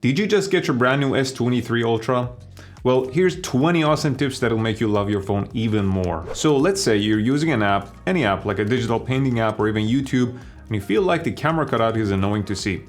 Did you just get your brand new S23 Ultra? Well, here's 20 awesome tips that'll make you love your phone even more. So let's say you're using an app, any app like a digital painting app or even YouTube, and you feel like the camera cutout is annoying to see.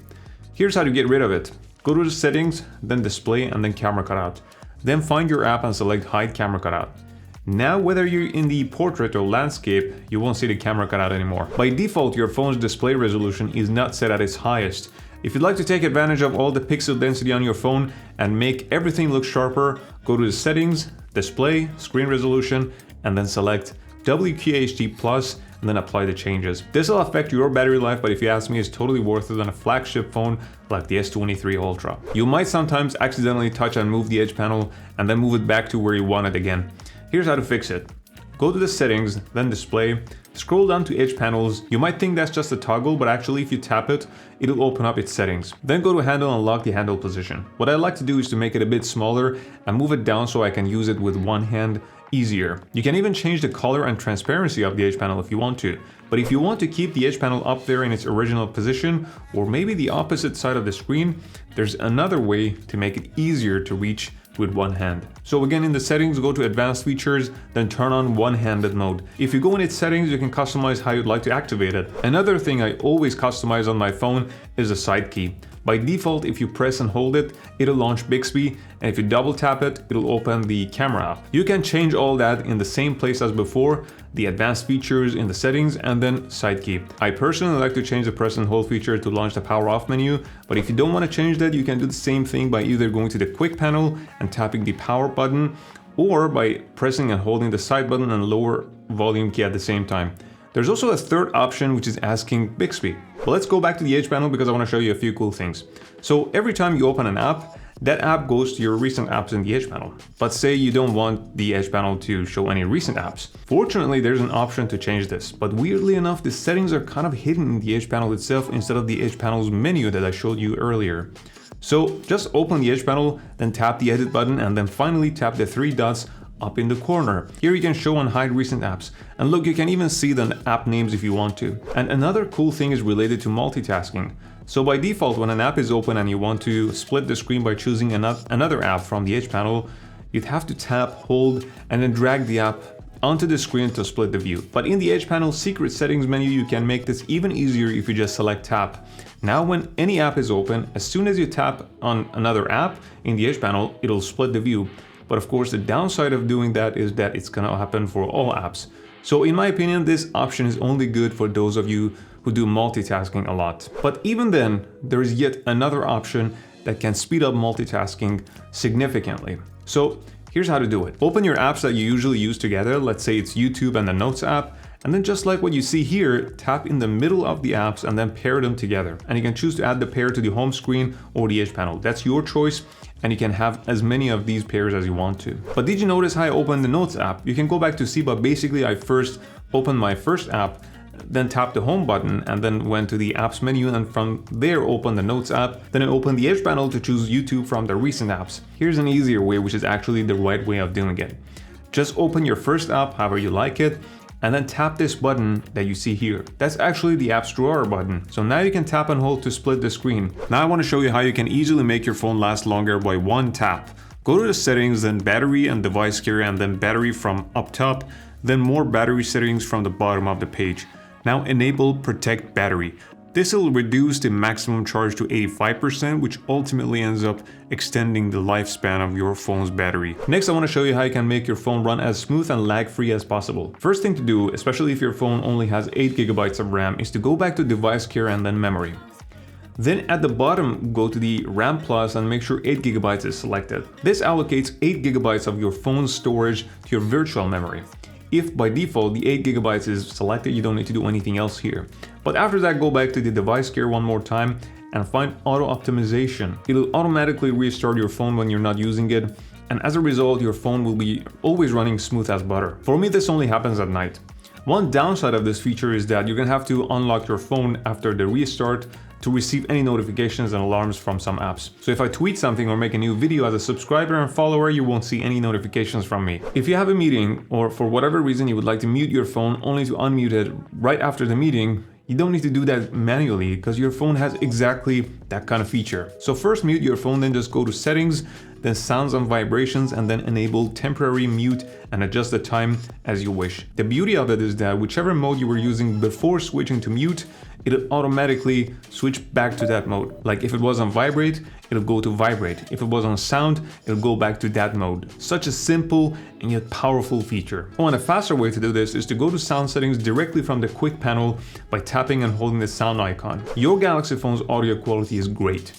Here's how to get rid of it. Go to the settings, then display, and then camera cutout. Then find your app and select hide camera cutout. Now, whether you're in the portrait or landscape, you won't see the camera cutout anymore. By default, your phone's display resolution is not set at its highest. If you'd like to take advantage of all the pixel density on your phone and make everything look sharper, go to the settings, display, screen resolution, and then select WQHD Plus and then apply the changes. This will affect your battery life, but if you ask me, it's totally worth it on a flagship phone like the S23 Ultra. You might sometimes accidentally touch and move the edge panel and then move it back to where you want it again. Here's how to fix it. Go to the settings, then display, scroll down to edge panels. You might think that's just a toggle, but actually if you tap it, it'll open up its settings. Then go to handle and lock the handle position. What I like to do is to make it a bit smaller and move it down so I can use it with one hand easier. You can even change the color and transparency of the edge panel if you want to. But if you want to keep the edge panel up there in its original position, or maybe the opposite side of the screen, there's another way to make it easier to reach with one hand. So again, in the settings, go to advanced features, then turn on one-handed mode. If you go in its settings, you can customize how you'd like to activate it. Another thing I always customize on my phone is the side key. By default, if you press and hold it, it'll launch Bixby, and if you double tap it, it'll open the camera app. You can change all that in the same place as before, the advanced features in the settings, and then side key. I personally like to change the press and hold feature to launch the power off menu, but if you don't want to change that, you can do the same thing by either going to the quick panel and tapping the power button, or by pressing and holding the side button and lower volume key at the same time. There's also a third option, which is asking Bixby. But let's go back to the edge panel because I want to show you a few cool things. So every time you open an app, that app goes to your recent apps in the edge panel. But say you don't want the edge panel to show any recent apps. Fortunately, there's an option to change this, but weirdly enough, the settings are kind of hidden in the edge panel itself instead of the edge panel's menu that I showed you earlier. So just open the edge panel, then tap the edit button, and then finally tap the three dots up in the corner. Here you can show and hide recent apps. And look, you can even see the app names if you want to. And another cool thing is related to multitasking. So by default, when an app is open and you want to split the screen by choosing another app from the edge panel, you'd have to tap, hold, and then drag the app onto the screen to split the view. But in the edge panel secret settings menu, you can make this even easier if you just select tap. Now when any app is open, as soon as you tap on another app in the edge panel, it'll split the view. But of course, the downside of doing that is that it's gonna happen for all apps. So in my opinion, this option is only good for those of you who do multitasking a lot. But even then, there is yet another option that can speed up multitasking significantly. So here's how to do it. Open your apps that you usually use together. Let's say it's YouTube and the Notes app. And then just like what you see here, tap in the middle of the apps and then pair them together. And you can choose to add the pair to the home screen or the edge panel. That's your choice. And you can have as many of these pairs as you want to. But did you notice how I opened the Notes app? You can go back to see, but basically I first opened my first app, then tapped the home button and then went to the apps menu, and from there open the Notes app. Then I opened the edge panel to choose YouTube from the recent apps. Here's an easier way, which is actually the right way of doing it. Just open your first app however you like it, and then tap this button that you see here. That's actually the app's drawer button. So now you can tap and hold to split the screen. Now I want to show you how you can easily make your phone last longer by one tap. Go to the settings, then battery and device care, and then battery from up top, then more battery settings from the bottom of the page. Now enable protect battery. This will reduce the maximum charge to 85%, which ultimately ends up extending the lifespan of your phone's battery. Next, I want to show you how you can make your phone run as smooth and lag-free as possible. First thing to do, especially if your phone only has 8 GB of RAM, is to go back to device care and then memory. Then at the bottom, go to the RAM Plus and make sure 8 GB is selected. This allocates 8 GB of your phone's storage to your virtual memory. If by default the 8 GB is selected, you don't need to do anything else here. But after that, go back to the device care one more time and find auto optimization. It'll automatically restart your phone when you're not using it, and as a result, your phone will be always running smooth as butter. For me, this only happens at night. One downside of this feature is that you're gonna have to unlock your phone after the restart to receive any notifications and alarms from some apps. So if I tweet something or make a new video as a subscriber and follower, you won't see any notifications from me. If you have a meeting or for whatever reason you would like to mute your phone only to unmute it right after the meeting, You don't need to do that manually because your phone has exactly that kind of feature. So first mute your phone, then just go to settings, then sounds and vibrations, and then enable temporary mute and adjust the time as you wish. The beauty of it is that whichever mode you were using before switching to mute, it'll automatically switch back to that mode. Like if it was on vibrate, it'll go to vibrate. If it was on sound, it'll go back to that mode. Such a simple and yet powerful feature. Oh, and a faster way to do this is to go to sound settings directly from the quick panel by tapping and holding the sound icon. Your Galaxy phone's audio quality is great,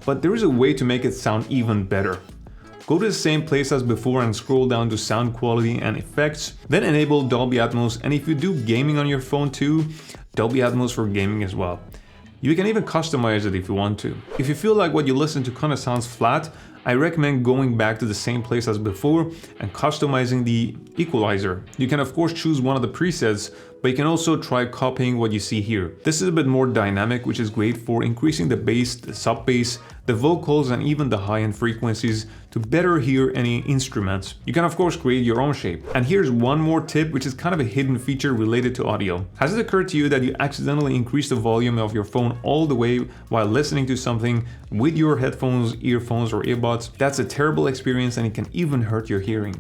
but there is a way to make it sound even better. Go to the same place as before and scroll down to sound quality and effects, then enable Dolby Atmos, and if you do gaming on your phone too, Dolby Atmos for gaming as well. You can even customize it if you want to. If you feel like what you listen to kind of sounds flat, I recommend going back to the same place as before and customizing the equalizer. You can of course choose one of the presets, but you can also try copying what you see here. This is a bit more dynamic, which is great for increasing the bass, the sub bass, the vocals, and even the high-end frequencies to better hear any instruments. You can of course create your own shape. And here's one more tip, which is kind of a hidden feature related to audio. Has it occurred to you that you accidentally increase the volume of your phone all the way while listening to something with your headphones, earphones, or earbuds? That's a terrible experience and it can even hurt your hearing.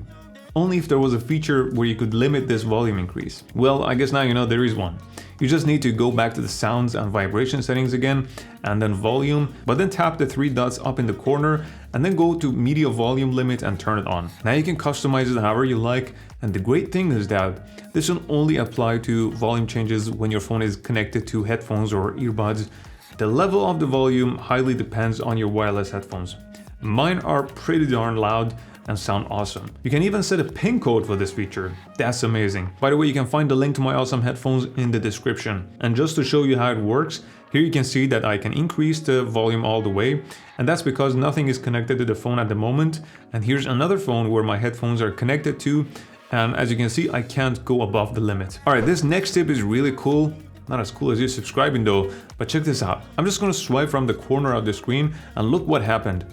Only if there was a feature where you could limit this volume increase. Well, I guess now you know there is one. You just need to go back to the sounds and vibration settings again, and then volume, but then tap the three dots up in the corner, and then go to media volume limit and turn it on. Now you can customize it however you like, and the great thing is that this will only apply to volume changes when your phone is connected to headphones or earbuds. The level of the volume highly depends on your wireless headphones. Mine are pretty darn loud and sound awesome. You can even set a pin code for this feature. That's amazing. By the way, you can find the link to my awesome headphones in the description. And just to show you how it works, here you can see that I can increase the volume all the way, and that's because nothing is connected to the phone at the moment. And here's another phone where my headphones are connected to, and as you can see, I can't go above the limit. All right, this next tip is really cool. Not as cool as you subscribing though, but check this out. I'm just gonna swipe from the corner of the screen and look what happened.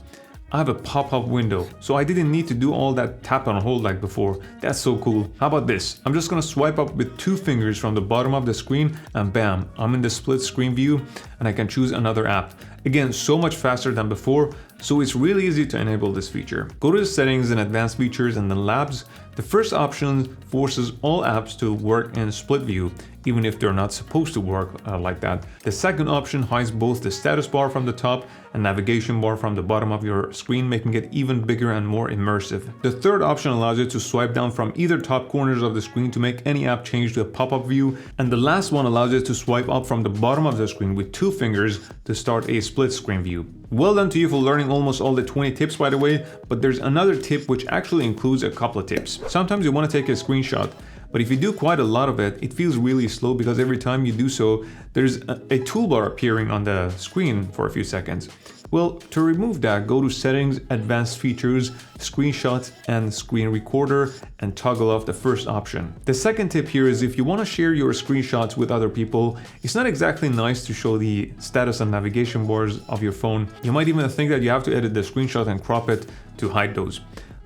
I have a pop-up window, so I didn't need to do all that tap and hold like before. That's so cool. How about this? I'm just gonna swipe up with 2 fingers from the bottom of the screen and bam, I'm in the split screen view and I can choose another app. Again, so much faster than before, so it's really easy to enable this feature. Go to the settings and advanced features and then labs. The first option forces all apps to work in split view, even if they're not supposed to work like that. The second option hides both the status bar from the top and navigation bar from the bottom of your screen, making it even bigger and more immersive. The third option allows you to swipe down from either top corners of the screen to make any app change to a pop-up view. And the last one allows you to swipe up from the bottom of the screen with 2 fingers to start a split screen view. Well done to you for learning almost all the 20 tips, by the way, but there's another tip which actually includes a couple of tips. Sometimes you want to take a screenshot, but if you do quite a lot of it, it feels really slow because every time you do so, there's a toolbar appearing on the screen for a few seconds. Well, to remove that, go to Settings, Advanced Features, Screenshots, and Screen Recorder, and toggle off the first option. The second tip here is if you want to share your screenshots with other people, it's not exactly nice to show the status and navigation bars of your phone. You might even think that you have to edit the screenshot and crop it to hide those.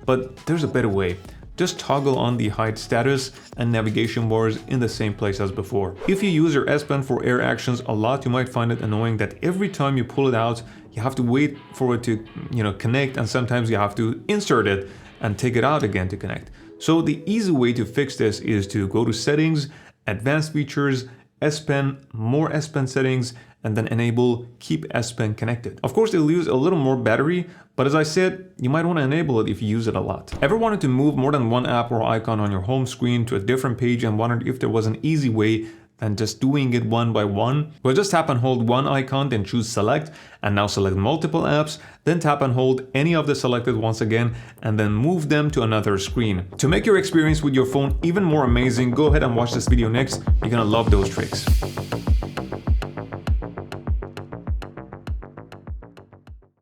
But there's a better way. Just toggle on the hide status and navigation bars in the same place as before. If you use your S Pen for Air actions a lot, you might find it annoying that every time you pull it out, you have to wait for it to, connect, and sometimes you have to insert it and take it out again to connect. So the easy way to fix this is to go to Settings, Advanced Features, S Pen, more S Pen settings, and then enable Keep S Pen Connected. Of course, it'll use a little more battery, but as I said, you might want to enable it if you use it a lot. Ever wanted to move more than one app or icon on your home screen to a different page and wondered if there was an easy way than just doing it one by one? Well, just tap and hold one icon, then choose Select, and now select multiple apps, then tap and hold any of the selected ones again, and then move them to another screen. To make your experience with your phone even more amazing, go ahead and watch this video next. You're gonna love those tricks.